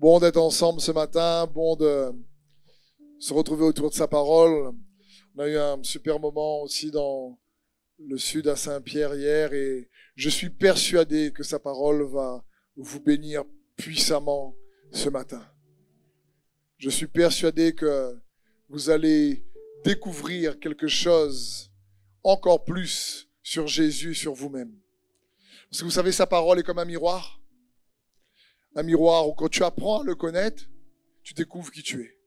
Bon d'être ensemble ce matin, bon de se retrouver autour de sa parole. On a eu un super moment aussi dans le sud à Saint-Pierre hier et je suis persuadé que sa parole va vous bénir puissamment ce matin. Je suis persuadé que vous allez découvrir quelque chose encore plus sur Jésus, sur vous-même. Parce que vous savez, sa parole est comme un miroir. Un miroir où quand tu apprends à le connaître, tu découvres qui tu es.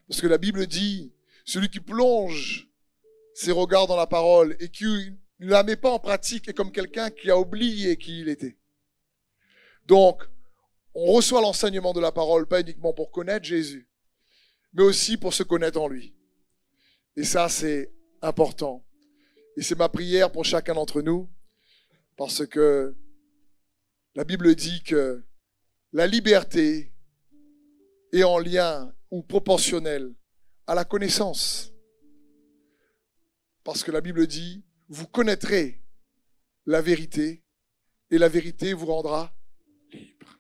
Parce que la Bible dit, celui qui plonge ses regards dans la parole et qui ne la met pas en pratique est comme quelqu'un qui a oublié qui il était. Donc, on reçoit l'enseignement de la parole, pas uniquement pour connaître Jésus, mais aussi pour se connaître en lui. Et ça, c'est important. Et c'est ma prière pour chacun d'entre nous, parce que la Bible dit que la liberté est en lien ou proportionnelle à la connaissance. Parce que la Bible dit, vous connaîtrez la vérité et la vérité vous rendra libre.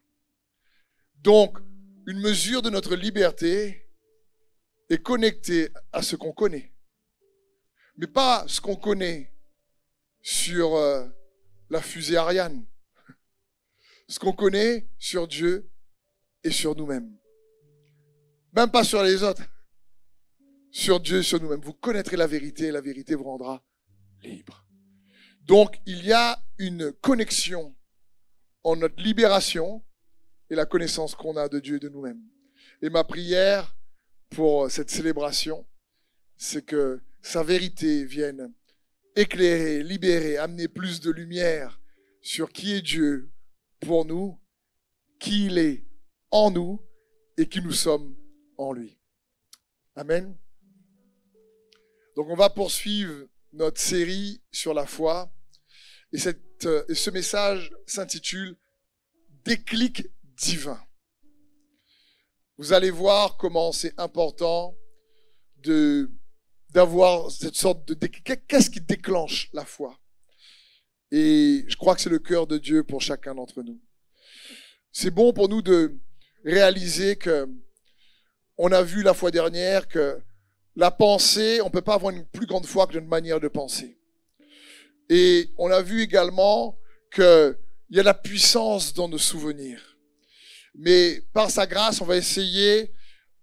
Donc, une mesure de notre liberté est connectée à ce qu'on connaît. Mais pas ce qu'on connaît sur la fusée Ariane. Ce qu'on connaît sur Dieu et sur nous-mêmes. Même pas sur les autres. Sur Dieu et sur nous-mêmes. Vous connaîtrez la vérité et la vérité vous rendra libre. Donc, il y a une connexion en notre libération et la connaissance qu'on a de Dieu et de nous-mêmes. Et ma prière pour cette célébration, c'est que sa vérité vienne éclairer, libérer, amener plus de lumière sur qui est Dieu pour nous, qui il est en nous et qui nous sommes en lui. Amen. Donc on va poursuivre notre série sur la foi et ce message s'intitule « Déclic divin ». Vous allez voir comment c'est important d'avoir cette sorte de déclic. Qu'est-ce qui déclenche la foi ? Et je crois que c'est le cœur de Dieu pour chacun d'entre nous. C'est bon pour nous de réaliser que on a vu la fois dernière que la pensée, on ne peut pas avoir une plus grande foi que d'une manière de penser. Et on a vu également qu'il y a la puissance dans nos souvenirs. Mais par sa grâce, on va essayer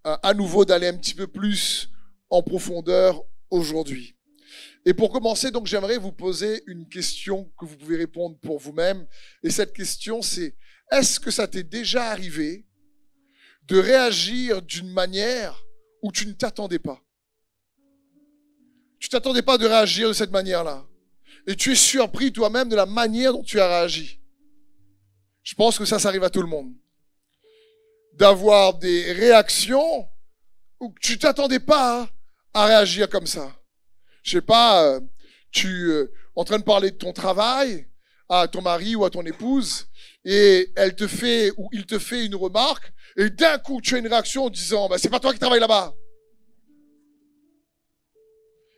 à nouveau d'aller un petit peu plus en profondeur aujourd'hui. Et pour commencer, donc, j'aimerais vous poser une question que vous pouvez répondre pour vous-même. Et cette question, c'est, est-ce que ça t'est déjà arrivé de réagir d'une manière où tu ne t'attendais pas? Tu t'attendais pas de réagir de cette manière-là. Et tu es surpris toi-même de la manière dont tu as réagi. Je pense que ça arrive à tout le monde. D'avoir des réactions où tu t'attendais pas à réagir comme ça. Je sais pas, tu en train de parler de ton travail à ton mari ou à ton épouse et elle te fait ou il te fait une remarque et d'un coup tu as une réaction en disant bah, c'est pas toi qui travailles là-bas.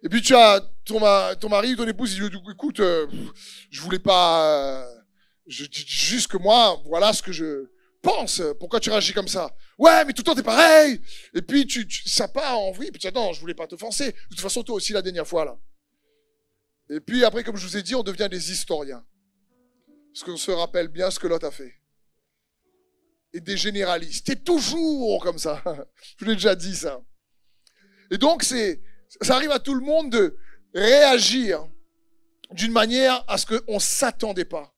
Et puis tu as ton mari ou ton épouse il dit écoute je voulais pas je dis juste que moi voilà ce que je pense, pourquoi tu réagis comme ça? Ouais, mais tout le temps t'es pareil. Et puis ça part en vrille. Puis tu dis non, je voulais pas t'offenser. De toute façon, toi aussi la dernière fois là. Et puis après, comme je vous ai dit, on devient des historiens, parce qu'on se rappelle bien ce que l'autre a fait. Et des généralistes. T'es toujours comme ça. Je vous l'ai déjà dit ça. Et donc ça arrive à tout le monde de réagir d'une manière à ce qu'on s'attendait pas.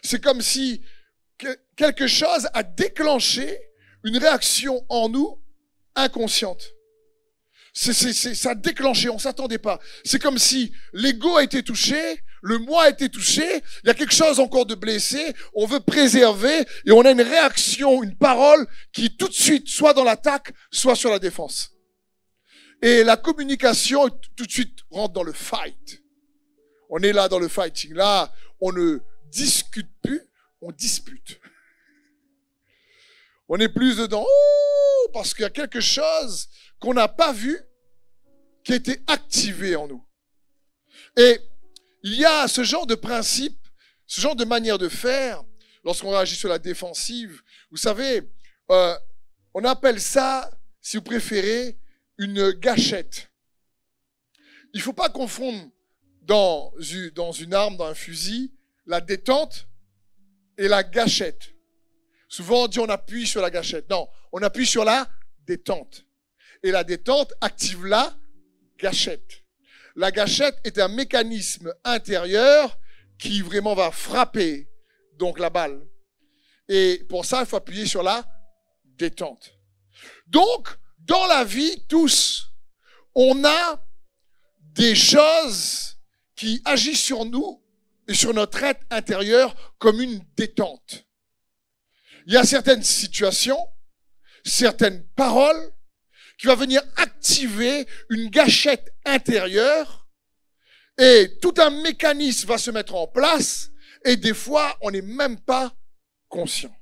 C'est comme si quelque chose a déclenché une réaction en nous inconsciente. Ça a déclenché, on s'attendait pas. C'est comme si l'ego a été touché, le moi a été touché, il y a quelque chose encore de blessé, on veut préserver et on a une réaction, une parole qui tout de suite soit dans l'attaque, soit sur la défense. Et la communication tout de suite rentre dans le fight. On est là dans le fighting. Là, on ne discute plus, on dispute. On est plus dedans, parce qu'il y a quelque chose qu'on n'a pas vu qui a été activé en nous. Et il y a ce genre de principe, ce genre de manière de faire, lorsqu'on réagit sur la défensive. Vous savez, On appelle ça, si vous préférez, une gâchette. Il ne faut pas confondre dans une arme, dans un fusil, la détente et la gâchette. Souvent, on dit on appuie sur la gâchette. Non, on appuie sur la détente. Et la détente active la gâchette. La gâchette est un mécanisme intérieur qui vraiment va frapper donc la balle. Et pour ça, il faut appuyer sur la détente. Donc, dans la vie, tous, on a des choses qui agissent sur nous et sur notre être intérieur comme une détente. Il y a certaines situations, certaines paroles qui vont venir activer une gâchette intérieure et tout un mécanisme va se mettre en place et des fois, on n'est même pas conscient.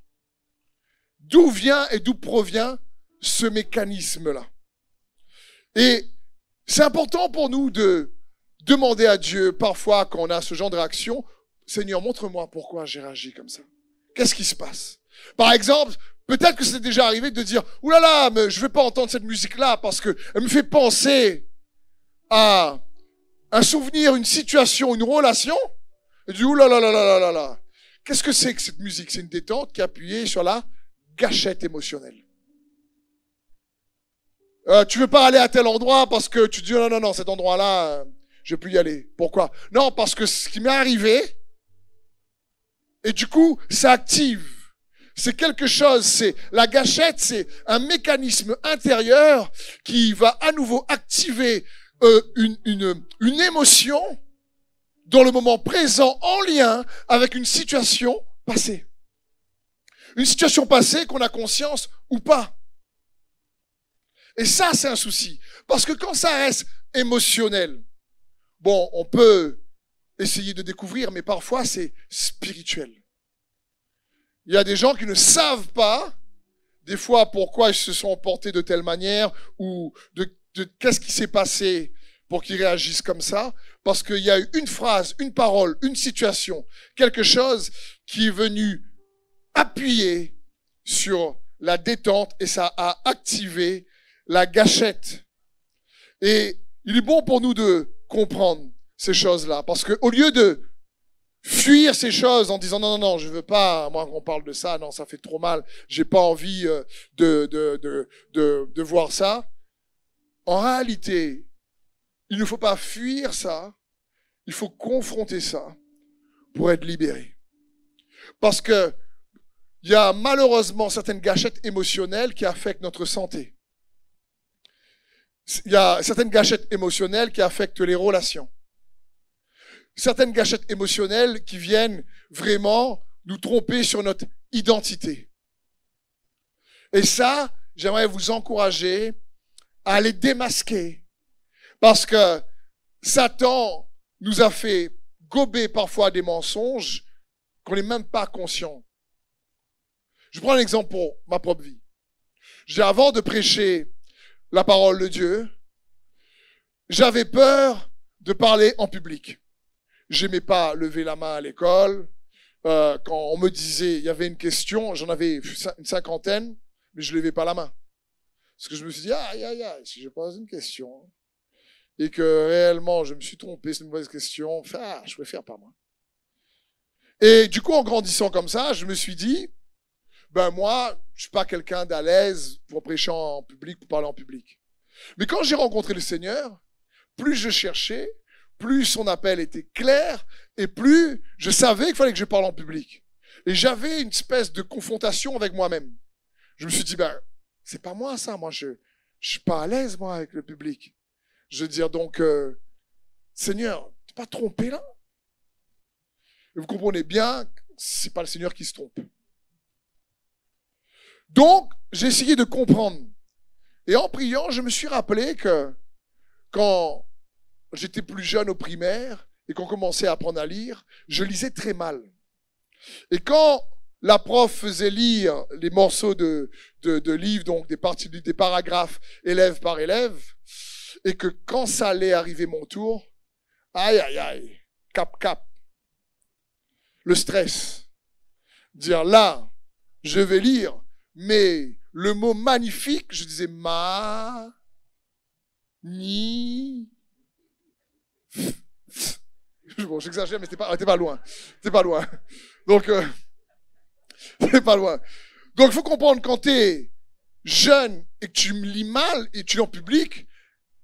D'où vient et d'où provient ce mécanisme-là? Et c'est important pour nous de demander à Dieu, parfois quand on a ce genre de réaction, Seigneur, montre-moi pourquoi j'ai réagi comme ça. Qu'est-ce qui se passe? Par exemple, peut-être que c'est déjà arrivé de dire, ouh là là, mais je ne veux pas entendre cette musique-là parce que elle me fait penser à un souvenir, une situation, une relation. Et tu dis, ouh là là là là là là. Qu'est-ce que c'est que cette musique? C'est une détente qui est appuyée sur la gâchette émotionnelle. Tu veux pas aller à tel endroit parce que tu dis, non, non, non, cet endroit-là, je peux y aller. Pourquoi? Non, parce que ce qui m'est arrivé, et du coup, ça active. C'est quelque chose, c'est la gâchette, c'est un mécanisme intérieur qui va à nouveau activer une émotion dans le moment présent en lien avec une situation passée. Une situation passée qu'on a conscience ou pas. Et ça, c'est un souci. Parce que quand ça reste émotionnel, bon, on peut essayer de découvrir, mais parfois c'est spirituel. Il y a des gens qui ne savent pas, des fois, pourquoi ils se sont portés de telle manière ou de qu'est-ce qui s'est passé pour qu'ils réagissent comme ça. Parce qu'il y a eu une phrase, une parole, une situation, quelque chose qui est venu appuyer sur la détente et ça a activé la gâchette. Et il est bon pour nous de comprendre ces choses-là. Parce que au lieu de fuir ces choses en disant non, non, non, je veux pas, moi, on parle de ça, non, ça fait trop mal, j'ai pas envie de voir ça. En réalité, il ne faut pas fuir ça, il faut confronter ça pour être libéré. Parce que il y a malheureusement certaines gâchettes émotionnelles qui affectent notre santé. Il y a certaines gâchettes émotionnelles qui affectent les relations. Certaines gâchettes émotionnelles qui viennent vraiment nous tromper sur notre identité. Et ça, j'aimerais vous encourager à les démasquer. Parce que Satan nous a fait gober parfois des mensonges qu'on n'est même pas conscient. Je prends un exemple pour ma propre vie. Avant de prêcher la parole de Dieu, j'avais peur de parler en public. J'aimais pas lever la main à l'école. Quand on me disait, il y avait une question, j'en avais une cinquantaine, mais je levais pas la main. Parce que je me suis dit, aïe, aïe, aïe, si je pose une question, et que réellement je me suis trompé, c'est une mauvaise question, je préfère pas moi. Et du coup, en grandissant comme ça, je me suis dit, ben moi, je suis pas quelqu'un d'à l'aise pour prêcher en public, pour parler en public. Mais quand j'ai rencontré le Seigneur, plus je cherchais, plus son appel était clair, et plus je savais qu'il fallait que je parle en public. Et j'avais une espèce de confrontation avec moi-même. Je me suis dit, ben, c'est pas moi ça, moi je suis pas à l'aise moi avec le public. Je veux dire donc, Seigneur, t'es pas trompé là? Et vous comprenez bien, c'est pas le Seigneur qui se trompe. Donc, j'ai essayé de comprendre. Et en priant, je me suis rappelé que quand j'étais plus jeune au primaire et qu'on commençait à apprendre à lire, je lisais très mal. Et quand la prof faisait lire les morceaux de livres, donc des parties, des paragraphes, élève par élève, et que quand ça allait arriver mon tour, aïe, aïe, aïe, cap, cap, le stress. Dire là, je vais lire, mais le mot magnifique, je disais ma, ni. Bon, j'exagère, mais t'es pas loin. T'es pas loin. Donc, t'es pas loin. Donc, il faut comprendre, quand t'es jeune et que tu me lis mal et tu lis en public,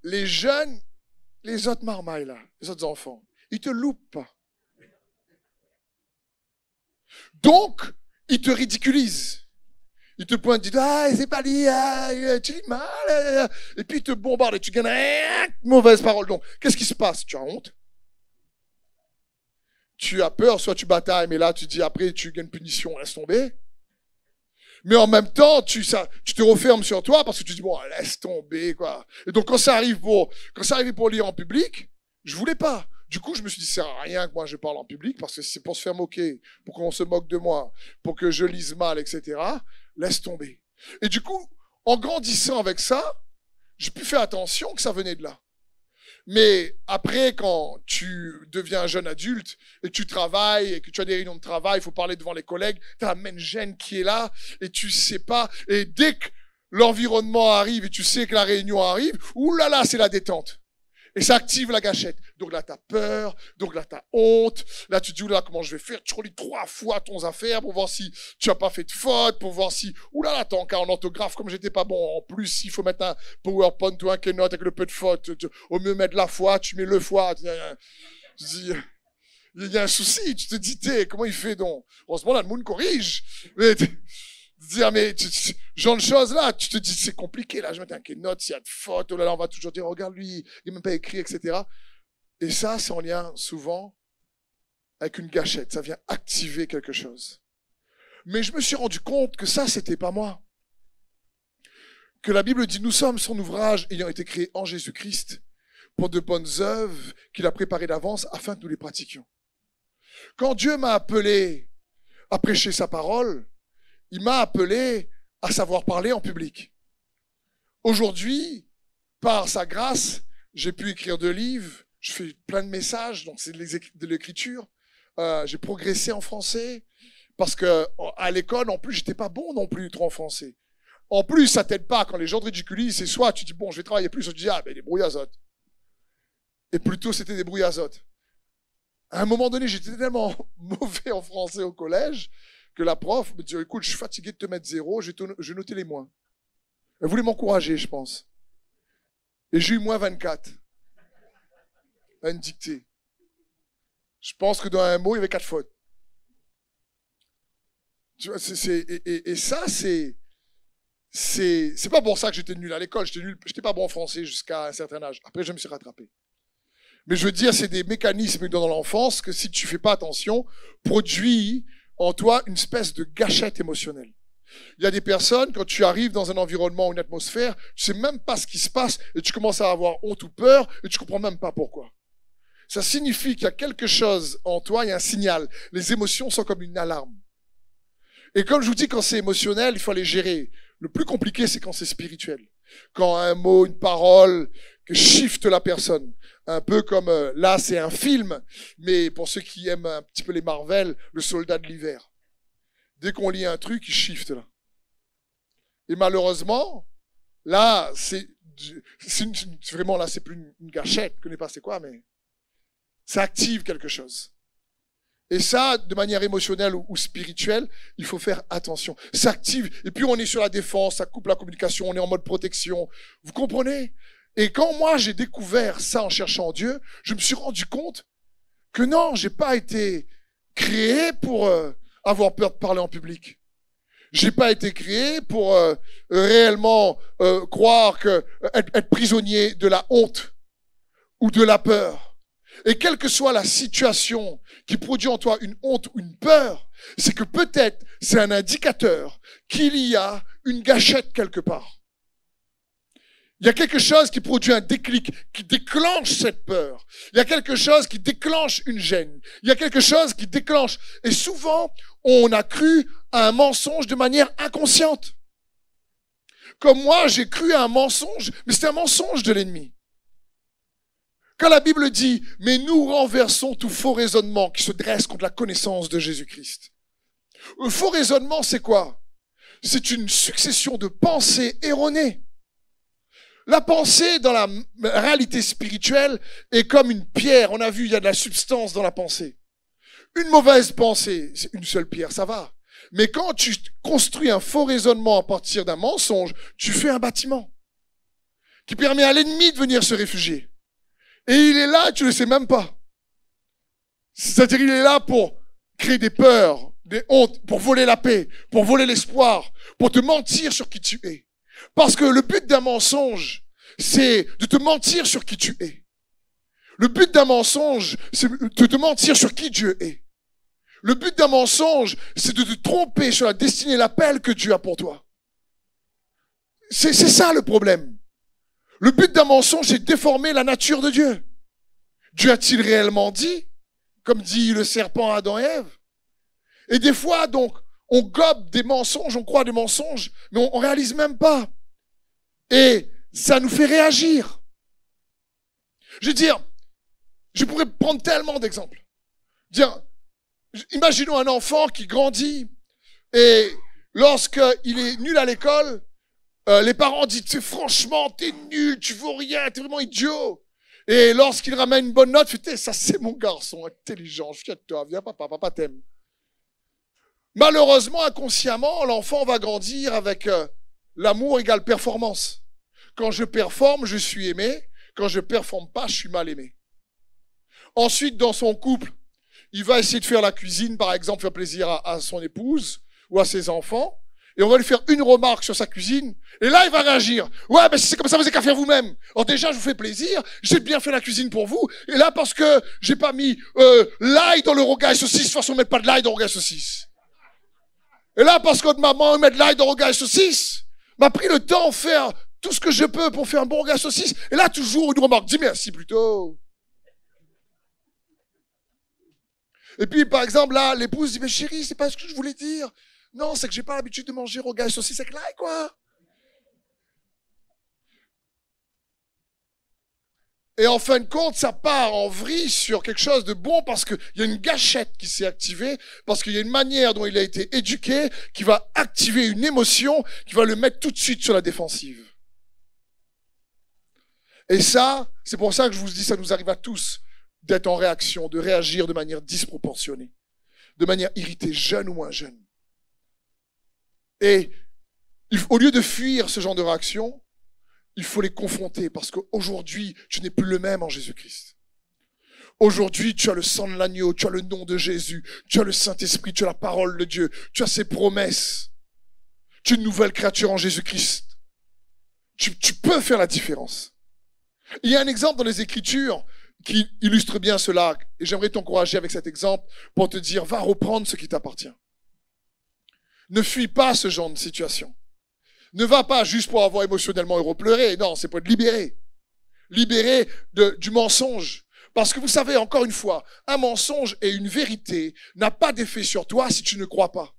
les jeunes, les autres marmailles, là, les autres enfants, ils te loupent pas. Donc, ils te ridiculisent. Ils te pointent, ils disent, ah, c'est pas dit, tu lis mal, et puis ils te bombardent et tu gagnes mauvaise parole. Donc, qu'est-ce qui se passe? Tu as honte. Tu as peur, soit tu batailles, mais là, tu dis, après, tu gagnes punition, laisse tomber. Mais en même temps, tu te refermes sur toi parce que tu dis, bon, laisse tomber, quoi. Et donc, quand ça arrive pour lire en public, je voulais pas. Du coup, je me suis dit, ça sert à rien que moi je parle en public parce que c'est pour se faire moquer, pour qu'on se moque de moi, pour que je lise mal, etc. Laisse tomber. Et du coup, en grandissant avec ça, j'ai pu faire attention que ça venait de là. Mais après, quand tu deviens un jeune adulte et que tu travailles et que tu as des réunions de travail, il faut parler devant les collègues, tu as la même gêne qui est là et tu sais pas. Et dès que l'environnement arrive et tu sais que la réunion arrive, oulala, c'est la détente. Et ça active la gâchette. Donc là, tu as peur, donc là, tu as honte. Là, tu te dis, oulala, comment je vais faire? Tu relis 3 fois ton affaire pour voir si tu n'as pas fait de faute, pour voir si, oulala, t'as encore en orthographe, comme j'étais pas bon. En plus, il faut mettre un PowerPoint ou un Keynote avec le peu de fautes. Au mieux mettre la fois, tu mets le fois. Il y a un souci. Tu te dis, comment il fait donc? Heureusement, là, le monde corrige. Mais dire, mais genre de choses là, tu te dis, c'est compliqué, là, je mets un Keynote, s'il y a de fautes, oh là là, on va toujours dire, regarde lui, il n'a même pas écrit, etc. Et ça, c'est en lien souvent avec une gâchette, ça vient activer quelque chose. Mais je me suis rendu compte que ça, c'était pas moi. Que la Bible dit, nous sommes son ouvrage ayant été créé en Jésus-Christ pour de bonnes œuvres qu'il a préparées d'avance afin que nous les pratiquions. Quand Dieu m'a appelé à prêcher sa parole, il m'a appelé à savoir parler en public. Aujourd'hui, par sa grâce, j'ai pu écrire 2 livres, je fais plein de messages, donc c'est de l'écriture. J'ai progressé en français, parce que à l'école, en plus, j'étais pas bon non plus trop en français. En plus, ça t'aide pas quand les gens te ridiculisent, c'est soit tu dis, bon, je vais travailler plus, soit tu dis, ah, ben, des brouillazotes. Et plutôt, c'était des brouillazotes. À un moment donné, j'étais tellement mauvais en français au collège, que la prof me dit, écoute, je suis fatigué de te mettre 0, je vais noter les moins. Elle voulait m'encourager, je pense. Et j'ai eu moins 24. À une dictée. Je pense que dans un mot, il y avait 4 fautes. Tu vois, et ça, c'est pas pour ça que j'étais nul à l'école. J'étais pas bon en français jusqu'à un certain âge. Après, je me suis rattrapé. Mais je veux dire, c'est des mécanismes dans l'enfance que si tu fais pas attention, produit en toi une espèce de gâchette émotionnelle. Il y a des personnes, quand tu arrives dans un environnement ou une atmosphère, tu sais même pas ce qui se passe et tu commences à avoir honte ou peur et tu comprends même pas pourquoi. Ça signifie qu'il y a quelque chose en toi, il y a un signal. Les émotions sont comme une alarme. Et comme je vous dis, quand c'est émotionnel, il faut les gérer. Le plus compliqué, c'est quand c'est spirituel. Quand un mot, une parole, que shift la personne. Un peu comme, là, c'est un film, mais pour ceux qui aiment un petit peu les Marvel, le soldat de l'hiver. Dès qu'on lit un truc, il shift là. Et malheureusement, là, vraiment, là, c'est plus une gâchette, je ne connais pas c'est quoi, mais ça active quelque chose. Et ça, de manière émotionnelle ou spirituelle, il faut faire attention. Ça active. Et puis on est sur la défense, ça coupe la communication, on est en mode protection. Vous comprenez? Et quand moi j'ai découvert ça en cherchant Dieu, je me suis rendu compte que non, j'ai pas été créé pour avoir peur de parler en public. J'ai pas été créé pour réellement croire que être prisonnier de la honte ou de la peur. Et quelle que soit la situation qui produit en toi une honte ou une peur, c'est que peut-être c'est un indicateur qu'il y a une gâchette quelque part. Il y a quelque chose qui produit un déclic, qui déclenche cette peur. Il y a quelque chose qui déclenche une gêne. Il y a quelque chose qui déclenche. Et souvent, on a cru à un mensonge de manière inconsciente. Comme moi, j'ai cru à un mensonge, mais c'est un mensonge de l'ennemi. Quand la Bible dit « Mais nous renversons tout faux raisonnement qui se dresse contre la connaissance de Jésus-Christ ». Le faux raisonnement, c'est quoi? c'est une succession de pensées erronées. La pensée dans la réalité spirituelle est comme une pierre. On a vu, il y a de la substance dans la pensée. Une mauvaise pensée, c'est une seule pierre, ça va. Mais quand tu construis un faux raisonnement à partir d'un mensonge, tu fais un bâtiment qui permet à l'ennemi de venir se réfugier. Et il est là, tu ne le sais même pas. C'est-à-dire, il est là pour créer des peurs, des hontes, pour voler la paix, pour voler l'espoir, pour te mentir sur qui tu es. Parce que le but d'un mensonge, c'est de te mentir sur qui tu es. Le but d'un mensonge, c'est de te mentir sur qui Dieu est. Le but d'un mensonge, c'est de te tromper sur la destinée et l'appel que Dieu a pour toi. C'est ça le problème. Le but d'un mensonge, c'est de déformer la nature de Dieu. Dieu a-t-il réellement dit, comme dit le serpent à Adam et Ève? Et des fois, donc, on gobe des mensonges, on croit des mensonges, mais on réalise même pas. Et ça nous fait réagir. Je veux dire, je pourrais prendre tellement d'exemples. Imaginons un enfant qui grandit et lorsqu'il est nul à l'école, les parents disent « franchement, t'es nul, tu vaux rien, t'es vraiment idiot ». Et lorsqu'il ramène une bonne note, il fait « ça c'est mon garçon, intelligent, fier de toi, viens papa t'aime ». Malheureusement, inconsciemment, l'enfant va grandir avec l'amour égale performance. Quand je performe, je suis aimé. Quand je performe pas, je suis mal aimé. Ensuite, dans son couple, il va essayer de faire la cuisine, par exemple, faire plaisir à son épouse ou à ses enfants. Et on va lui faire une remarque sur sa cuisine. Et là, il va réagir. Ouais, mais si c'est comme ça, vous n'avez qu'à faire vous-même. Alors déjà, je vous fais plaisir. J'ai bien fait la cuisine pour vous. Et là, parce que j'ai pas mis l'ail dans le rogaille saucisse, de toute façon, on met pas de l'ail dans le rogaille saucisse. Et là, parce que votre maman met de l'ail dans le rogaille saucisse, m'a pris le temps de faire tout ce que je peux pour faire un bon rogaille saucisse. Et là, toujours une remarque. Dis merci plutôt. Et puis, par exemple, là, l'épouse dit, mais chérie, c'est pas ce que je voulais dire. Non, c'est que j'ai pas l'habitude de manger rogaille saucisse avec l'ail, quoi. Et en fin de compte, ça part en vrille sur quelque chose de bon parce qu'il y a une gâchette qui s'est activée, parce qu'il y a une manière dont il a été éduqué qui va activer une émotion qui va le mettre tout de suite sur la défensive. Et ça, c'est pour ça que je vous dis, ça nous arrive à tous d'être en réaction, de réagir de manière disproportionnée, de manière irritée, jeune ou moins jeune. Et au lieu de fuir ce genre de réaction, il faut les confronter parce qu'aujourd'hui, tu n'es plus le même en Jésus-Christ. Aujourd'hui, tu as le sang de l'agneau, tu as le nom de Jésus, tu as le Saint-Esprit, tu as la parole de Dieu, tu as ses promesses. Tu es une nouvelle créature en Jésus-Christ. Tu peux faire la différence. Il y a un exemple dans les Écritures qui illustre bien cela et j'aimerais t'encourager avec cet exemple pour te dire, va reprendre ce qui t'appartient. Ne fuis pas ce genre de situation. Ne va pas juste pour avoir émotionnellement pleuré. Non, c'est pour te libérer. Libérer du mensonge. Parce que vous savez, encore une fois, un mensonge et une vérité n'a pas d'effet sur toi si tu ne crois pas.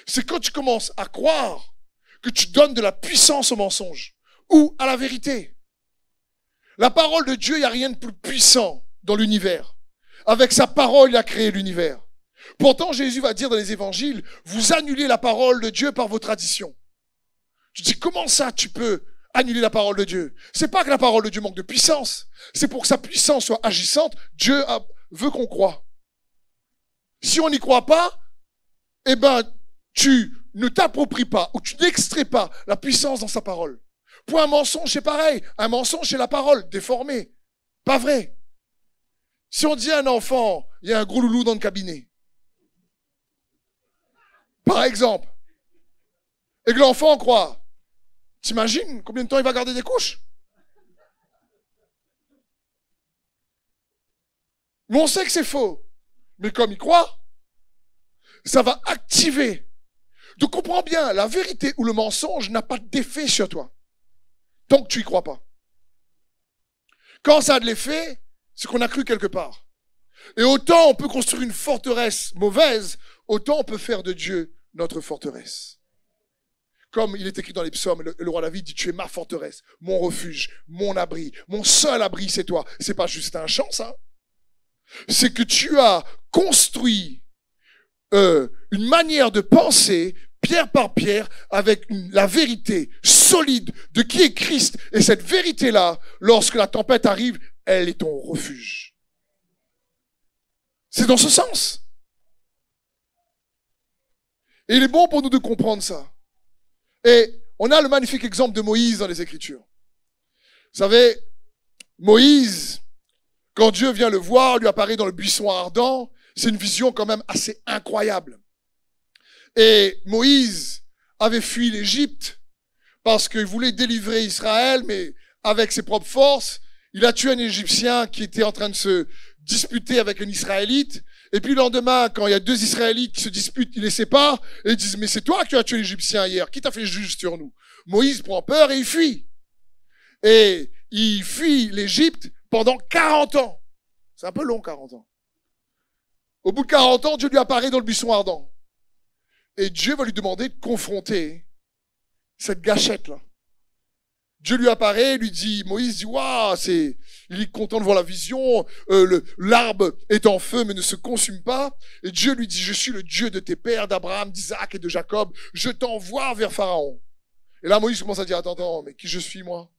C'est quand tu commences à croire que tu donnes de la puissance au mensonge ou à la vérité. La parole de Dieu, il n'y a rien de plus puissant dans l'univers. Avec sa parole, il a créé l'univers. Pourtant, Jésus va dire dans les évangiles, vous annulez la parole de Dieu par vos traditions. Tu dis, comment ça tu peux annuler la parole de Dieu? C'est pas que la parole de Dieu manque de puissance. C'est pour que sa puissance soit agissante. Dieu veut qu'on croie. Si on n'y croit pas, eh ben, tu ne t'appropries pas ou tu n'extrais pas la puissance dans sa parole. Pour un mensonge, c'est pareil. Un mensonge, c'est la parole déformée. Pas vrai. Si on dit à un enfant, il y a un gros loulou dans le cabinet, par exemple, et que l'enfant croit, t'imagines combien de temps il va garder des couches? Mais on sait que c'est faux. Mais comme il croit, ça va activer. Donc comprends bien, la vérité ou le mensonge n'a pas d'effet sur toi. Tant que tu y crois pas. Quand ça a de l'effet, c'est qu'on a cru quelque part. Et autant on peut construire une forteresse mauvaise, autant on peut faire de Dieu notre forteresse. Comme il est écrit dans les psaumes, le roi David dit, tu es ma forteresse, mon refuge, mon abri, mon seul abri, c'est toi. C'est pas juste un chant, ça. C'est que tu as construit une manière de penser pierre par pierre, avec la vérité solide de qui est Christ. Et cette vérité-là, lorsque la tempête arrive, elle est ton refuge. C'est dans ce sens. Et il est bon pour nous de comprendre ça. Et on a le magnifique exemple de Moïse dans les Écritures. Vous savez, Moïse, quand Dieu vient le voir, lui apparaît dans le buisson ardent, c'est une vision quand même assez incroyable. Et Moïse avait fui l'Égypte parce qu'il voulait délivrer Israël, mais avec ses propres forces. Il a tué un Égyptien qui était en train de se disputer avec un Israélite. Et puis le lendemain, quand il y a deux Israélites qui se disputent, ils les séparent et ils disent « Mais c'est toi qui as tué l'Égyptien hier, qui t'a fait juge sur nous ?» Moïse prend peur et il fuit. Et il fuit l'Égypte pendant 40 ans. C'est un peu long, 40 ans. Au bout de 40 ans, Dieu lui apparaît dans le buisson ardent. Et Dieu va lui demander de confronter cette gâchette-là. Dieu lui apparaît, lui dit, Moïse dit, waouh, il est content de voir la vision, l'arbre est en feu mais ne se consume pas. Et Dieu lui dit, je suis le Dieu de tes pères, d'Abraham, d'Isaac et de Jacob, je t'envoie vers Pharaon. Et là, Moïse commence à dire, attends, mais qui je suis moi?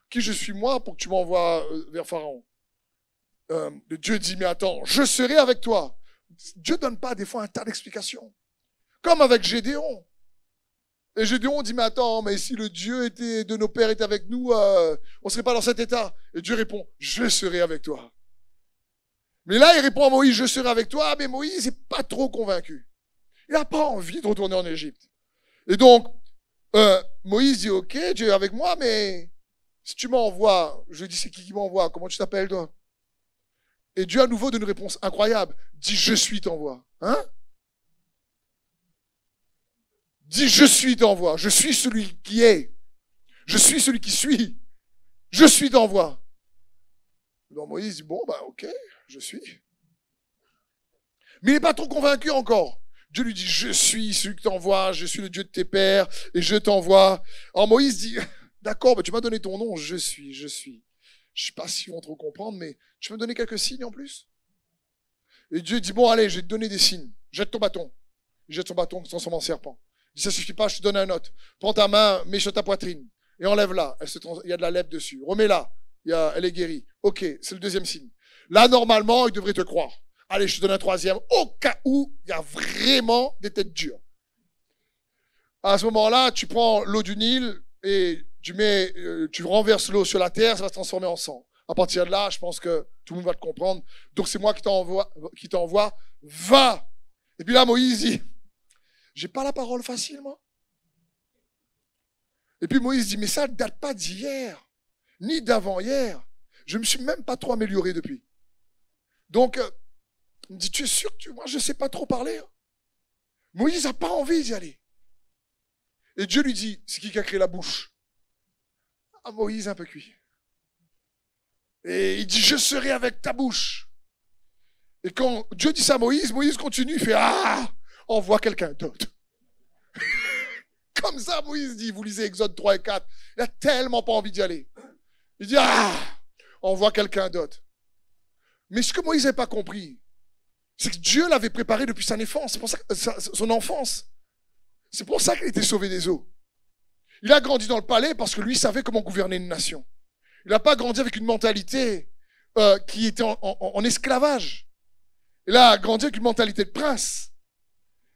Qui je suis moi pour que tu m'envoies vers Pharaon? Dieu dit, mais attends, je serai avec toi. Dieu donne pas des fois un tas d'explications. Comme avec Gédéon. Et Gédéon dit, mais attends, mais si le Dieu de nos pères était avec nous, on serait pas dans cet état. Et Dieu répond, je serai avec toi. Mais là, il répond à Moïse, je serai avec toi, mais Moïse n'est pas trop convaincu. Il n'a pas envie de retourner en Égypte. Et donc, Moïse dit, ok, Dieu est avec moi, mais si tu m'envoies, je dis, c'est qui m'envoie? Comment tu t'appelles, toi? Et Dieu à nouveau donne une réponse incroyable. Dis, je suis t'envoie. Hein? Dis, je suis t'envoie. Je suis celui qui est. Je suis celui qui suis. Je suis t'envoie. Donc Moïse dit, bon, bah ok, je suis. Mais il n'est pas trop convaincu encore. Dieu lui dit, je suis celui qui t'envoie, je suis le Dieu de tes pères, et je t'envoie. Alors Moïse dit, d'accord, bah, tu m'as donné ton nom, je suis. Je ne sais pas s'ils vont trop comprendre, mais tu peux me donner quelques signes en plus? Et Dieu dit, bon, allez, je vais te donner des signes. Jette ton bâton. Il jette son bâton, se transforme en serpent. Il dit, ça suffit pas, je te donne un autre. Prends ta main, mets sur ta poitrine, et enlève-la. Il y a de la lèpre dessus. Remets-la. Elle est guérie. Ok, c'est le deuxième signe. Là, normalement, il devrait te croire. Allez, je te donne un troisième, au cas où il y a vraiment des têtes dures. À ce moment-là, tu prends l'eau du Nil et tu renverses l'eau sur la terre, ça va se transformer en sang. À partir de là, je pense que tout le monde va te comprendre. Donc c'est moi qui t'envoie, va. Et puis là, Moïse dit, j'ai pas la parole facile, moi. Et puis Moïse dit, mais ça ne date pas d'hier, ni d'avant-hier. Je me suis même pas trop amélioré depuis. Donc, il me dit, tu es sûr que moi je sais pas trop parler? Hein? Moïse n'a pas envie d'y aller. Et Dieu lui dit, c'est qui a créé la bouche? Ah, Moïse un peu cuit. Et il dit, je serai avec ta bouche. Et quand Dieu dit ça à Moïse, Moïse continue, il fait, ah, envoie quelqu'un d'autre. Comme ça, Moïse dit, vous lisez Exode 3 et 4, il a tellement pas envie d'y aller. Il dit, ah, envoie quelqu'un d'autre. Mais ce que Moïse n'avait pas compris, c'est que Dieu l'avait préparé depuis sa naissance, c'est pour ça que, son enfance. C'est pour ça qu'il était sauvé des eaux. Il a grandi dans le palais parce que lui savait comment gouverner une nation. Il n'a pas grandi avec une mentalité qui était en esclavage. Il a grandi avec une mentalité de prince.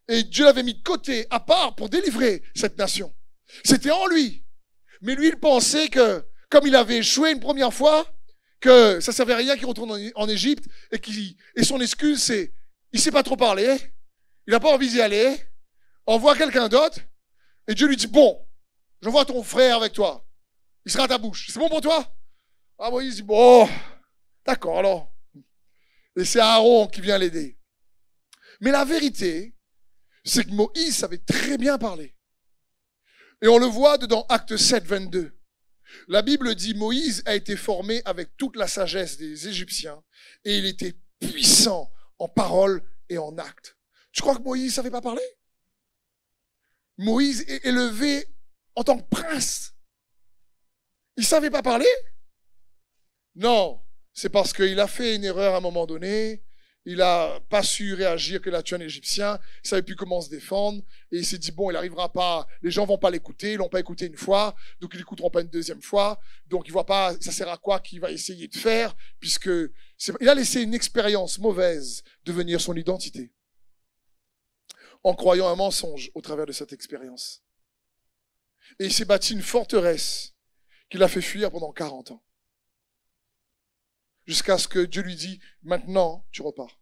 Et Dieu l'avait mis de côté, à part, pour délivrer cette nation. C'était en lui. Mais lui, il pensait que, comme il avait échoué une première fois, que ça ne servait à rien qu'il retourne en Égypte et son excuse, c'est il ne sait pas trop parler, il n'a pas envie d'y aller, envoie quelqu'un d'autre, et Dieu lui dit, bon, j'envoie ton frère avec toi, il sera à ta bouche, c'est bon pour toi? Ah, Moïse dit, bon, d'accord alors. Et c'est Aaron qui vient l'aider. Mais la vérité, c'est que Moïse savait très bien parler. Et on le voit dans Actes 7, 22. La Bible dit, Moïse a été formé avec toute la sagesse des Égyptiens et il était puissant en parole et en actes. Tu crois que Moïse ne savait pas parler? Moïse est élevé en tant que prince. Il ne savait pas parler? Non, c'est parce qu'il a fait une erreur à un moment donné. il n'a pas su réagir qu'il a tué un Égyptien, il ne savait plus comment se défendre, et il s'est dit, bon, il n'arrivera pas, les gens ne vont pas l'écouter, ils ne l'ont pas écouté une fois, donc ils ne l'écouteront pas une deuxième fois, donc il ne voit pas, ça sert à quoi qu'il va essayer de faire, puisque il a laissé une expérience mauvaise devenir son identité, en croyant un mensonge au travers de cette expérience. Et il s'est bâti une forteresse qu'il a fait fuir pendant 40 ans. Jusqu'à ce que Dieu lui dise, maintenant, tu repars.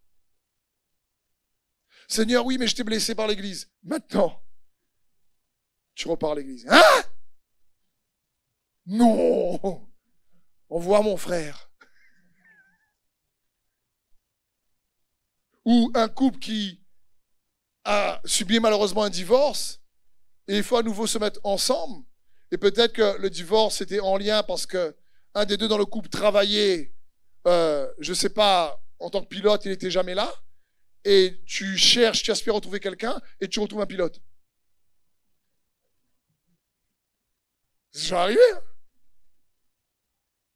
Seigneur, oui, mais je t'ai blessé par l'église. Maintenant, tu repars à l'église. Hein? Non! Envoie mon frère. Ou un couple qui a subi malheureusement un divorce, et il faut à nouveau se mettre ensemble. Et peut-être que le divorce était en lien parce que un des deux dans le couple travaillait, je sais pas, en tant que pilote, il n'était jamais là. Et tu cherches, tu aspires à retrouver quelqu'un et tu retrouves un pilote. C'est déjà arrivé. Hein?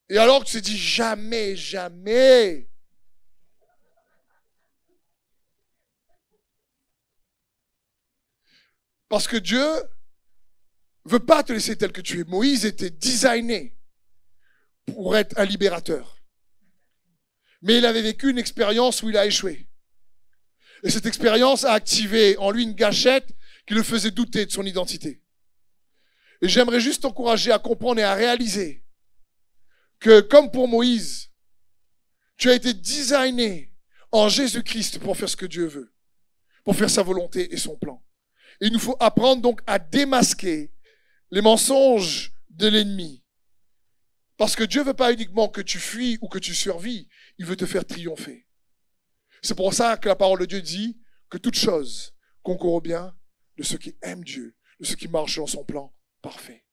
Et alors que tu te dis jamais, jamais. Parce que Dieu veut pas te laisser tel que tu es. Moïse était designé pour être un libérateur. Mais il avait vécu une expérience où il a échoué. Et cette expérience a activé en lui une gâchette qui le faisait douter de son identité. Et j'aimerais juste t'encourager à comprendre et à réaliser que, comme pour Moïse, tu as été designé en Jésus-Christ pour faire ce que Dieu veut, pour faire sa volonté et son plan. Et il nous faut apprendre donc à démasquer les mensonges de l'ennemi. Parce que Dieu veut pas uniquement que tu fuis ou que tu survis, il veut te faire triompher. C'est pour ça que la parole de Dieu dit que toute chose concourt au bien de ceux qui aiment Dieu, de ceux qui marchent dans son plan parfait.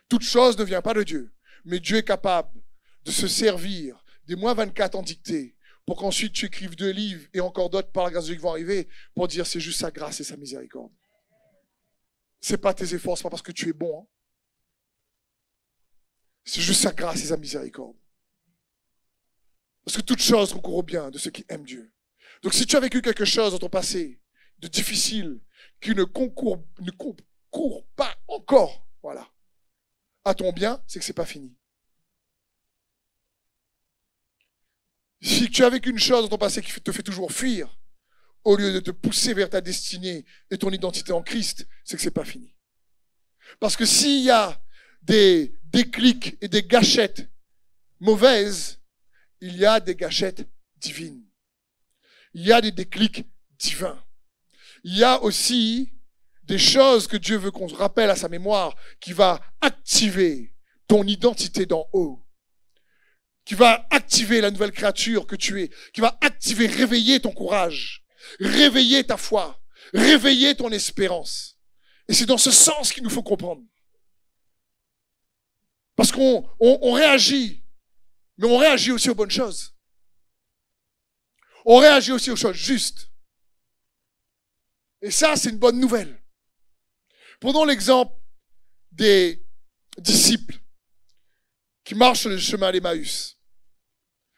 Toute chose ne vient pas de Dieu, mais Dieu est capable de se servir des moins 24 en dictée pour qu'ensuite tu écrives 2 livres et encore d'autres par la grâce de Dieu qui vont arriver pour dire c'est juste sa grâce et sa miséricorde. C'est pas tes efforts, c'est pas parce que tu es bon. Hein. C'est juste sa grâce et sa miséricorde. Parce que toute chose concourt au bien de ceux qui aiment Dieu. Donc si tu as vécu quelque chose dans ton passé de difficile, qui ne concourt pas encore, voilà, à ton bien, c'est que c'est pas fini. Si tu as vécu une chose dans ton passé qui te fait toujours fuir, au lieu de te pousser vers ta destinée et ton identité en Christ, c'est que c'est pas fini. Parce que s'il y a des déclics et des gâchettes mauvaises, il y a des gâchettes divines. Il y a des déclics divins. Il y a aussi des choses que Dieu veut qu'on se rappelle à sa mémoire, qui va activer ton identité d'en haut, qui va activer la nouvelle créature que tu es, qui va activer, réveiller ton courage, réveiller ta foi, réveiller ton espérance. Et c'est dans ce sens qu'il nous faut comprendre. Parce qu'on réagit, mais on réagit aussi aux bonnes choses. On réagit aussi aux choses justes. Et ça, c'est une bonne nouvelle. Prenons l'exemple des disciples qui marchent sur le chemin d'Emmaüs.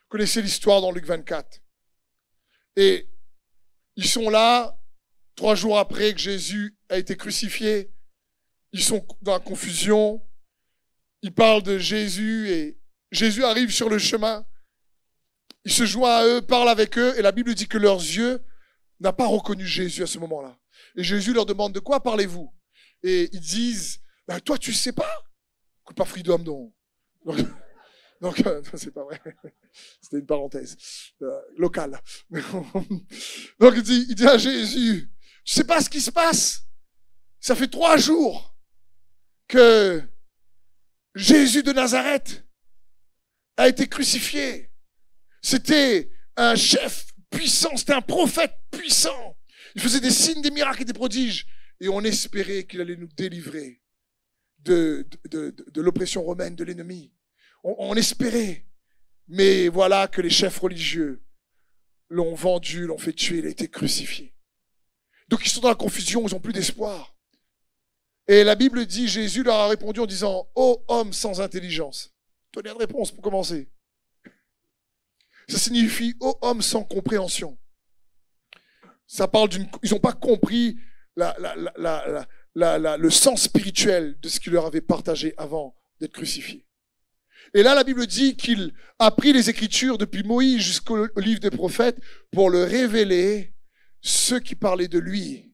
Vous connaissez l'histoire dans Luc 24. Et ils sont là, 3 jours après que Jésus a été crucifié. Ils sont dans la confusion. Ils parlent de Jésus et Jésus arrive sur le chemin. Il se joint à eux, parle avec eux et la Bible dit que leurs yeux n'ont pas reconnu Jésus à ce moment-là. Et Jésus leur demande de quoi parlez-vous? Et ils disent, ben, toi tu sais pas? Écoute pas Freedom, non. Donc c'est pas vrai. C'était une parenthèse locale. Donc il dit à Jésus, tu sais pas ce qui se passe? Ça fait 3 jours que Jésus de Nazareth a été crucifié. C'était un chef puissant, c'était un prophète puissant. Il faisait des signes, des miracles et des prodiges. Et on espérait qu'il allait nous délivrer de l'oppression romaine, de l'ennemi. On espérait. Mais voilà que les chefs religieux l'ont vendu, l'ont fait tuer, il a été crucifié. Donc ils sont dans la confusion, ils n'ont plus d'espoir. Et la Bible dit, Jésus leur a répondu en disant, ô homme sans intelligence. Donnez une réponse pour commencer. Ça signifie, ô homme sans compréhension. Ça parle ils n'ont pas compris le sens spirituel de ce qu'il leur avait partagé avant d'être crucifié. Et là, la Bible dit qu'il a pris les Écritures depuis Moïse jusqu'au livre des prophètes pour le révéler ceux qui parlaient de lui.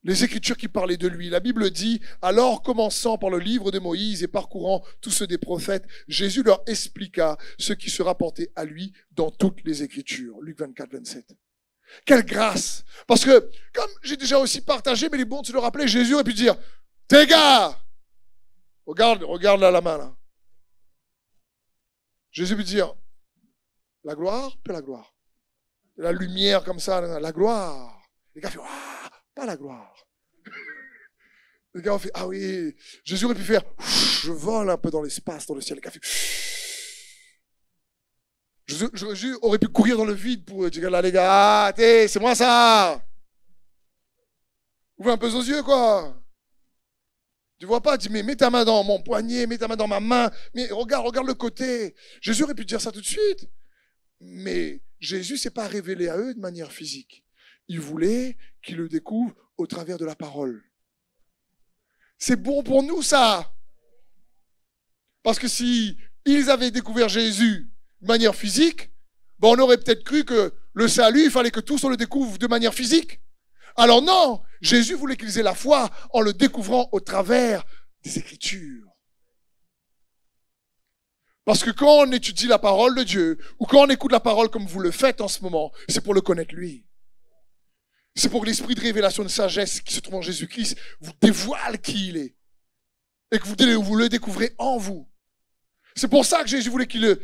Les Écritures qui parlaient de lui. La Bible dit, alors commençant par le livre de Moïse et parcourant tous ceux des prophètes, Jésus leur expliqua ce qui se rapportait à lui dans toutes les Écritures. Luc 24, 27. Quelle grâce! Parce que, comme j'ai déjà aussi partagé, mais les bons de se le rappeler, Jésus aurait pu dire, tes gars! Regarde là la main là. Jésus peut dire, la gloire, pas la gloire. La lumière comme ça, la gloire. Les gars font, ah, pas la gloire. Les gars ont fait, ah oui, Jésus aurait pu faire, je vole un peu dans l'espace, dans le ciel. Les gars font, Jésus aurait pu courir dans le vide pour dire, là les gars, ah, c'est moi ça. Ouvrez un peu aux yeux, quoi. Tu vois pas, dis, mais mets ta main dans mon poignet, mets ta main dans ma main, mais regarde le côté. Jésus aurait pu dire ça tout de suite. Mais Jésus s'est pas révélé à eux de manière physique. Il voulait qu'ils le découvrent au travers de la parole. C'est bon pour nous, ça. Parce que si ils avaient découvert Jésus de manière physique, ben on aurait peut-être cru que le salut, il fallait que tous on le découvre de manière physique. Alors non, Jésus voulait qu'ils aient la foi en le découvrant au travers des Écritures. Parce que quand on étudie la parole de Dieu, ou quand on écoute la parole comme vous le faites en ce moment, c'est pour le connaître lui. C'est pour que l'esprit de révélation de sagesse qui se trouve en Jésus-Christ vous dévoile qui il est. Et que vous le découvrez en vous. C'est pour ça que Jésus voulait qu'ils le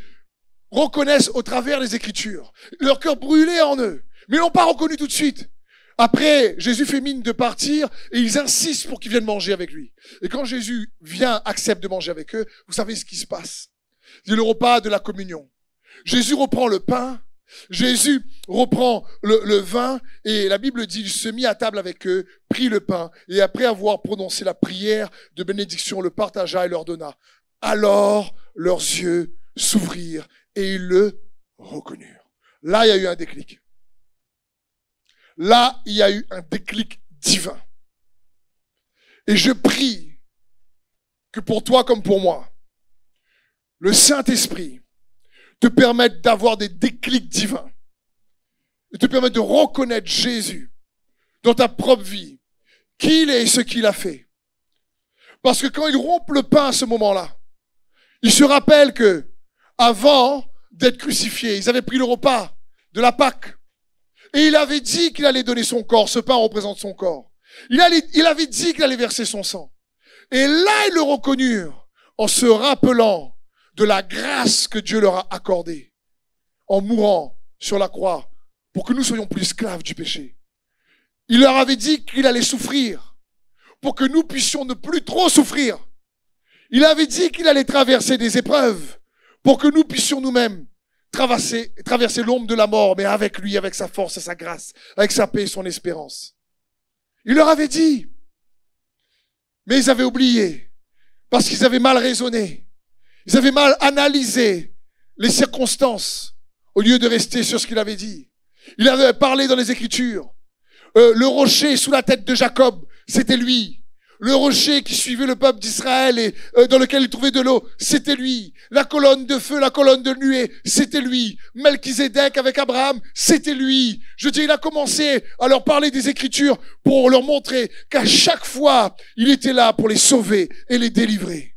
reconnaissent au travers des Écritures. Leur cœur brûlait en eux, mais ils l'ont pas reconnu tout de suite. Après, Jésus fait mine de partir et ils insistent pour qu'ils viennent manger avec lui. Et quand Jésus accepte de manger avec eux, vous savez ce qui se passe. C'est le repas de la communion. Jésus reprend le pain, Jésus reprend le vin et la Bible dit, il se mit à table avec eux, prit le pain et après avoir prononcé la prière de bénédiction, le partagea et leur donna. Alors leurs yeux s'ouvrirent et ils le reconnurent. Là, il y a eu un déclic. Là, il y a eu un déclic divin. Et je prie que pour toi comme pour moi, le Saint-Esprit te permette d'avoir des déclics divins et te permette de reconnaître Jésus dans ta propre vie, qui il est et ce qu'il a fait. Parce que quand il rompt le pain à ce moment-là, il se rappelle que avant d'être crucifié, ils avaient pris le repas de la Pâque. Et il avait dit qu'il allait donner son corps. Ce pain représente son corps. Il avait dit qu'il allait verser son sang. Et là, ils le reconnurent en se rappelant de la grâce que Dieu leur a accordée en mourant sur la croix pour que nous soyons plus esclaves du péché. Il leur avait dit qu'il allait souffrir pour que nous puissions ne plus trop souffrir. Il avait dit qu'il allait traverser des épreuves pour que nous puissions nous-mêmes traverser l'ombre de la mort, mais avec lui, avec sa force et sa grâce, avec sa paix et son espérance. Il leur avait dit, mais ils avaient oublié, parce qu'ils avaient mal raisonné, ils avaient mal analysé les circonstances, au lieu de rester sur ce qu'il avait dit. Il avait parlé dans les Écritures. Le rocher sous la tête de Jacob, c'était lui. Le rocher qui suivait le peuple d'Israël et dans lequel il trouvait de l'eau, c'était lui. La colonne de feu, la colonne de nuée, c'était lui. Melchizedek avec Abraham, c'était lui. Je dis, il a commencé à leur parler des Écritures pour leur montrer qu'à chaque fois, il était là pour les sauver et les délivrer.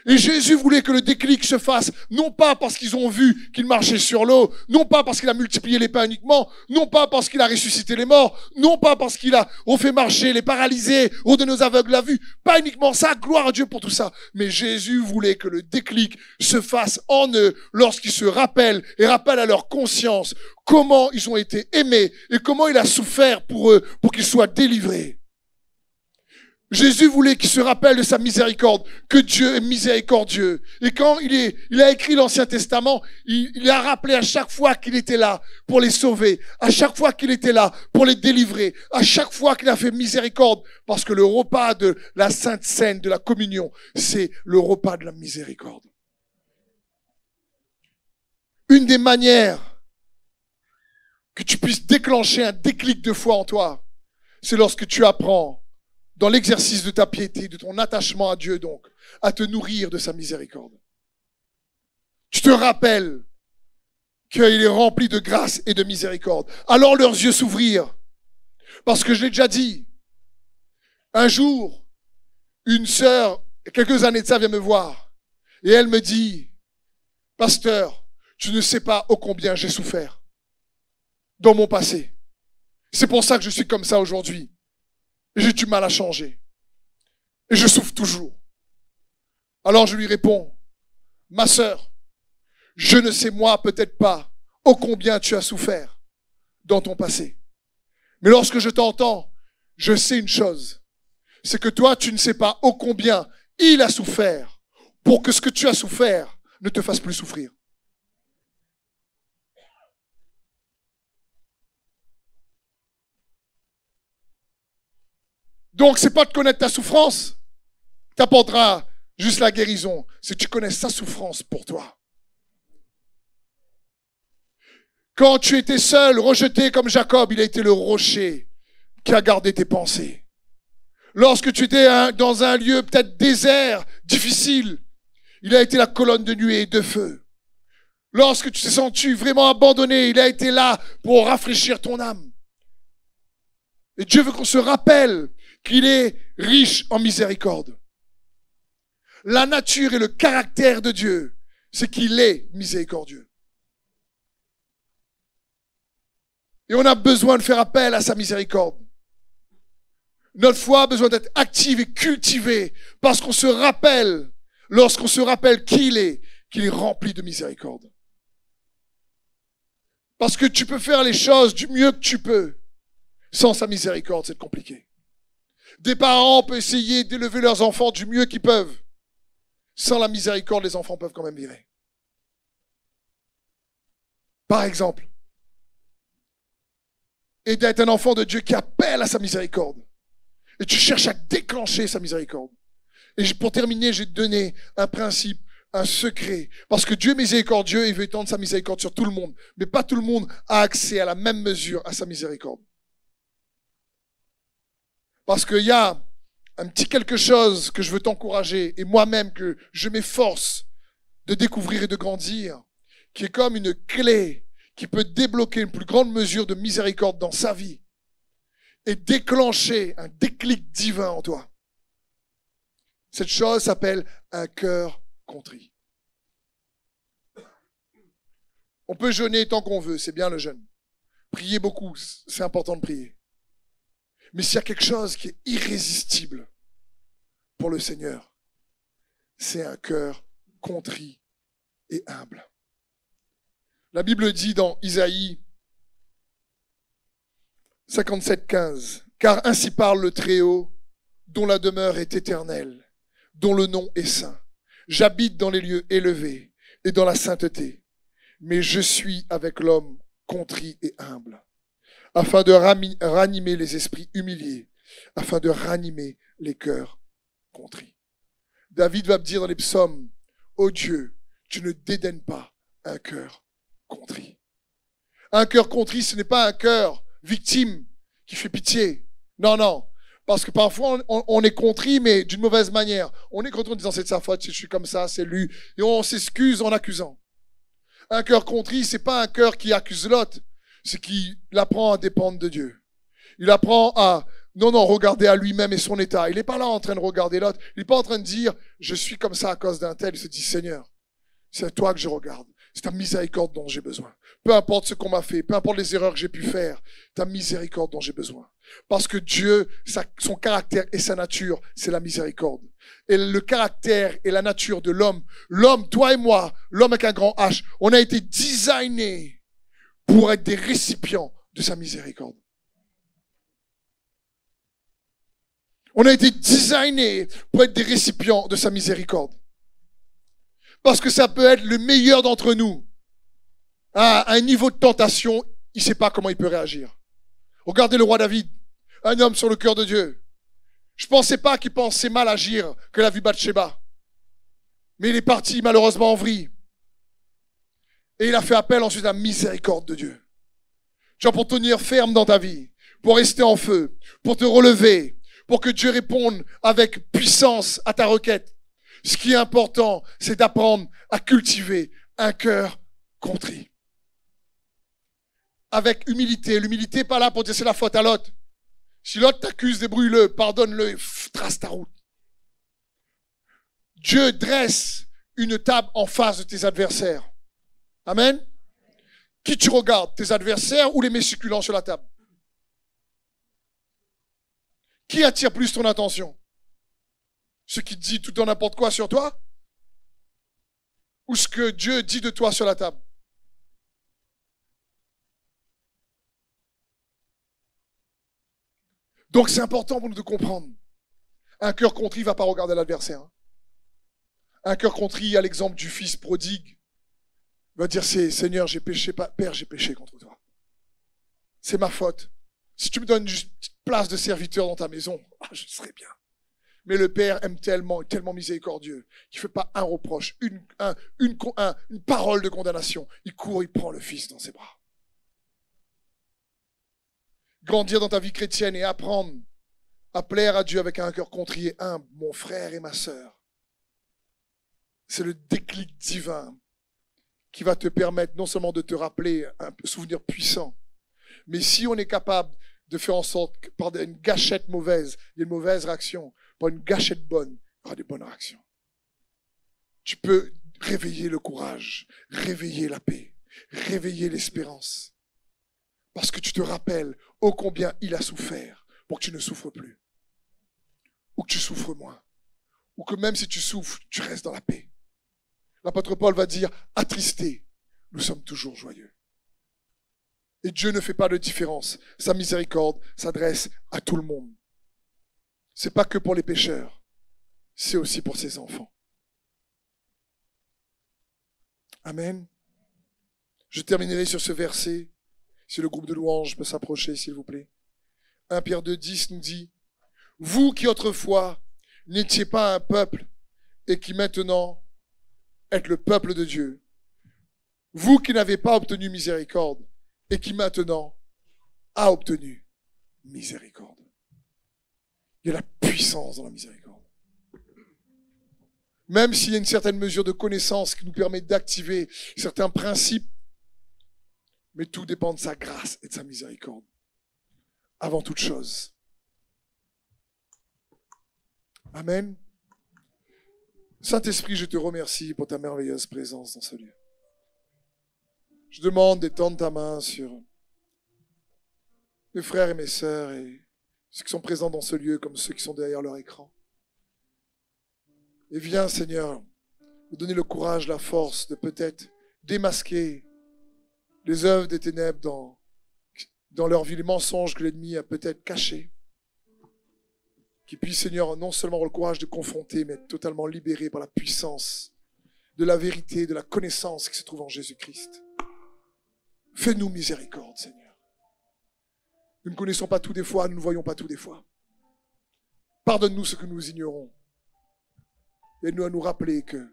Et Jésus voulait que le déclic se fasse, non pas parce qu'ils ont vu qu'il marchait sur l'eau, non pas parce qu'il a multiplié les pains uniquement, non pas parce qu'il a ressuscité les morts, non pas parce qu'il a refait marcher les paralysés, redonné aux aveugles la vue, pas uniquement ça, gloire à Dieu pour tout ça. Mais Jésus voulait que le déclic se fasse en eux lorsqu'ils se rappellent et rappellent à leur conscience comment ils ont été aimés et comment il a souffert pour eux, pour qu'ils soient délivrés. Jésus voulait qu'ils se rappellent de sa miséricorde, que Dieu est miséricordieux. Et quand il a écrit l'Ancien Testament, il a rappelé à chaque fois qu'il était là pour les sauver, à chaque fois qu'il était là pour les délivrer, à chaque fois qu'il a fait miséricorde, parce que le repas de la Sainte Seine, de la communion, c'est le repas de la miséricorde. Une des manières que tu puisses déclencher un déclic de foi en toi, c'est lorsque tu apprends, dans l'exercice de ta piété, de ton attachement à Dieu donc, à te nourrir de sa miséricorde. Tu te rappelles qu'il est rempli de grâce et de miséricorde. Alors leurs yeux s'ouvrirent. Parce que je l'ai déjà dit, un jour, une sœur, quelques années de ça, vient me voir. Et elle me dit, pasteur, tu ne sais pas ô combien j'ai souffert dans mon passé. C'est pour ça que je suis comme ça aujourd'hui. Et j'ai du mal à changer. Et je souffre toujours. Alors je lui réponds, ma sœur, je ne sais moi peut-être pas ô combien tu as souffert dans ton passé. Mais lorsque je t'entends, je sais une chose. C'est que toi, tu ne sais pas ô combien il a souffert pour que ce que tu as souffert ne te fasse plus souffrir. Donc, c'est pas de connaître ta souffrance qui t'apportera juste la guérison. C'est que tu connais sa souffrance pour toi. Quand tu étais seul, rejeté comme Jacob, il a été le rocher qui a gardé tes pensées. Lorsque tu étais dans un lieu peut-être désert, difficile, il a été la colonne de nuée et de feu. Lorsque tu t'es senti vraiment abandonné, il a été là pour rafraîchir ton âme. Et Dieu veut qu'on se rappelle qu'il est riche en miséricorde. La nature et le caractère de Dieu, c'est qu'il est miséricordieux. Et on a besoin de faire appel à sa miséricorde. Notre foi a besoin d'être active et cultivée parce qu'on se rappelle, lorsqu'on se rappelle qu'il est rempli de miséricorde. Parce que tu peux faire les choses du mieux que tu peux. Sans sa miséricorde, c'est compliqué. Des parents peuvent essayer d'élever leurs enfants du mieux qu'ils peuvent. Sans la miséricorde, les enfants peuvent quand même virer. Par exemple, et d'être un enfant de Dieu qui appelle à sa miséricorde. Et tu cherches à déclencher sa miséricorde. Et pour terminer, j'ai donné un principe, un secret. Parce que Dieu est miséricordieux, il veut étendre sa miséricorde sur tout le monde. Mais pas tout le monde a accès à la même mesure à sa miséricorde. Parce qu'il y a un petit quelque chose que je veux t'encourager, et moi-même que je m'efforce de découvrir et de grandir, qui est comme une clé qui peut débloquer une plus grande mesure de miséricorde dans sa vie et déclencher un déclic divin en toi. Cette chose s'appelle un cœur contrit. On peut jeûner tant qu'on veut, c'est bien le jeûne. Prier beaucoup, c'est important de prier. Mais s'il y a quelque chose qui est irrésistible pour le Seigneur, c'est un cœur contrit et humble. La Bible dit dans Isaïe 57:15, « Car ainsi parle le Très-Haut, dont la demeure est éternelle, dont le nom est saint. J'habite dans les lieux élevés et dans la sainteté, mais je suis avec l'homme contrit et humble, afin de ranimer les esprits humiliés, afin de ranimer les cœurs contrits. » David va me dire dans les psaumes, « Ô Dieu, tu ne dédaignes pas un cœur contrit. » Un cœur contrit, ce n'est pas un cœur victime qui fait pitié. Non, non. Parce que parfois, on est contrit, mais d'une mauvaise manière. On est contrit en disant, c'est de sa faute, je suis comme ça, c'est lui. Et on s'excuse en accusant. Un cœur contrit, c'est pas un cœur qui accuse l'autre. C'est qu'il apprend à dépendre de Dieu. Il apprend à, non, regarder à lui-même et son état. Il n'est pas là en train de regarder l'autre. Il n'est pas en train de dire, je suis comme ça à cause d'un tel. Il se dit, Seigneur, c'est à toi que je regarde. C'est ta miséricorde dont j'ai besoin. Peu importe ce qu'on m'a fait, peu importe les erreurs que j'ai pu faire, ta miséricorde dont j'ai besoin. Parce que Dieu, son caractère et sa nature, c'est la miséricorde. Et le caractère et la nature de l'homme, toi et moi, l'homme avec un grand H, on a été designés pour être des récipients de sa miséricorde. On a été designés pour être des récipients de sa miséricorde. Parce que ça peut être le meilleur d'entre nous. À un niveau de tentation, il ne sait pas comment il peut réagir. Regardez le roi David, un homme sur le cœur de Dieu. Je ne pensais pas qu'il pensait mal agir que l'a vu Bathsheba. Mais il est parti malheureusement en vrille. Et il a fait appel ensuite à la miséricorde de Dieu. Tu vois, pour tenir ferme dans ta vie, pour rester en feu, pour te relever, pour que Dieu réponde avec puissance à ta requête. Ce qui est important, c'est d'apprendre à cultiver un cœur contrit. Avec humilité. L'humilité, pas là pour dire c'est la faute à l'autre. Si l'autre t'accuse, débrouille-le, pardonne-le, et trace ta route. Dieu dresse une table en face de tes adversaires. Amen. Qui tu regardes, tes adversaires ou les mets succulents sur la table? Qui attire plus ton attention? Ce qui dit tout et n'importe quoi sur toi? Ou ce que Dieu dit de toi sur la table? Donc c'est important pour nous de comprendre. Un cœur contrit ne va pas regarder l'adversaire. Un cœur contrit, à l'exemple du fils prodigue, va dire, c'est Seigneur, j'ai péché, Père, j'ai péché contre toi. C'est ma faute. Si tu me donnes une petite place de serviteur dans ta maison, je serais bien. Mais le Père aime tellement, est tellement miséricordieux, qu'il ne fait pas un reproche, une parole de condamnation. Il court, il prend le Fils dans ses bras. Grandir dans ta vie chrétienne et apprendre à plaire à Dieu avec un cœur contrit et humble, mon frère et ma sœur. C'est le déclic divin qui va te permettre non seulement de te rappeler un souvenir puissant, mais si on est capable de faire en sorte que par une gâchette mauvaise, il y a une mauvaise réaction, par une gâchette bonne, il y aura des bonnes réactions. Tu peux réveiller le courage, réveiller la paix, réveiller l'espérance. Parce que tu te rappelles ô combien il a souffert pour que tu ne souffres plus. Ou que tu souffres moins. Ou que même si tu souffres, tu restes dans la paix. L'apôtre Paul va dire, attristés, nous sommes toujours joyeux. Et Dieu ne fait pas de différence. Sa miséricorde s'adresse à tout le monde. C'est pas que pour les pécheurs, c'est aussi pour ses enfants. Amen. Je terminerai sur ce verset. Si le groupe de louanges peut s'approcher, s'il vous plaît. 1 Pierre 2,10 nous dit, vous qui autrefois n'étiez pas un peuple et qui maintenant êtes le peuple de Dieu, vous qui n'avez pas obtenu miséricorde et qui maintenant a obtenu miséricorde. Il y a la puissance dans la miséricorde. Même s'il y a une certaine mesure de connaissance qui nous permet d'activer certains principes, mais tout dépend de sa grâce et de sa miséricorde. Avant toute chose. Amen. Saint-Esprit, je te remercie pour ta merveilleuse présence dans ce lieu. Je demande d'étendre ta main sur mes frères et mes sœurs et ceux qui sont présents dans ce lieu comme ceux qui sont derrière leur écran. Et viens, Seigneur, me donner le courage, la force de peut-être démasquer les œuvres des ténèbres dans leur vie, les mensonges que l'ennemi a peut-être cachés. Qui puisse, Seigneur, non seulement avoir le courage de confronter, mais être totalement libéré par la puissance de la vérité, de la connaissance qui se trouve en Jésus-Christ. Fais-nous miséricorde, Seigneur. Nous ne connaissons pas tout des fois, nous ne voyons pas tout des fois. Pardonne-nous ce que nous ignorons. Aide-nous à nous rappeler que,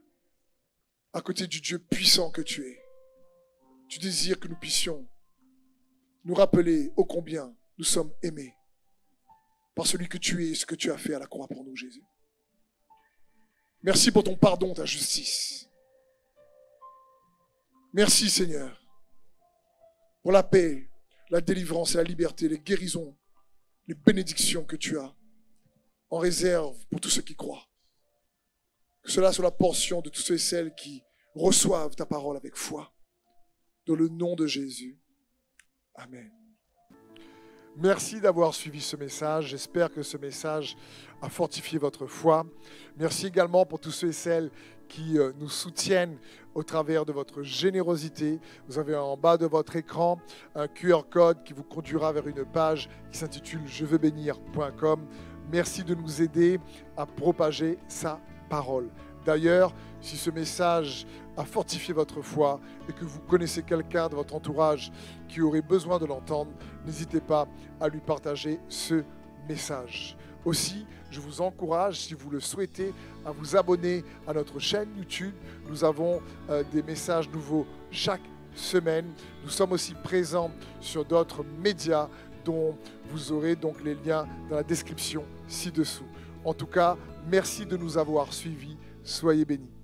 à côté du Dieu puissant que tu es, tu désires que nous puissions nous rappeler ô combien nous sommes aimés par celui que tu es et ce que tu as fait à la croix pour nous, Jésus. Merci pour ton pardon, ta justice. Merci, Seigneur, pour la paix, la délivrance et la liberté, les guérisons, les bénédictions que tu as en réserve pour tous ceux qui croient. Que cela soit la portion de tous ceux et celles qui reçoivent ta parole avec foi. Dans le nom de Jésus. Amen. Merci d'avoir suivi ce message. J'espère que ce message a fortifié votre foi. Merci également pour tous ceux et celles qui nous soutiennent au travers de votre générosité. Vous avez en bas de votre écran un QR code qui vous conduira vers une page qui s'intitule jeveuxbénir.com. Merci de nous aider à propager sa parole. D'ailleurs, si ce message a fortifié votre foi et que vous connaissez quelqu'un de votre entourage qui aurait besoin de l'entendre, n'hésitez pas à lui partager ce message. Aussi, je vous encourage, si vous le souhaitez, à vous abonner à notre chaîne YouTube. Nous avons des messages nouveaux chaque semaine. Nous sommes aussi présents sur d'autres médias dont vous aurez donc les liens dans la description ci-dessous. En tout cas, merci de nous avoir suivis. Soyez bénis.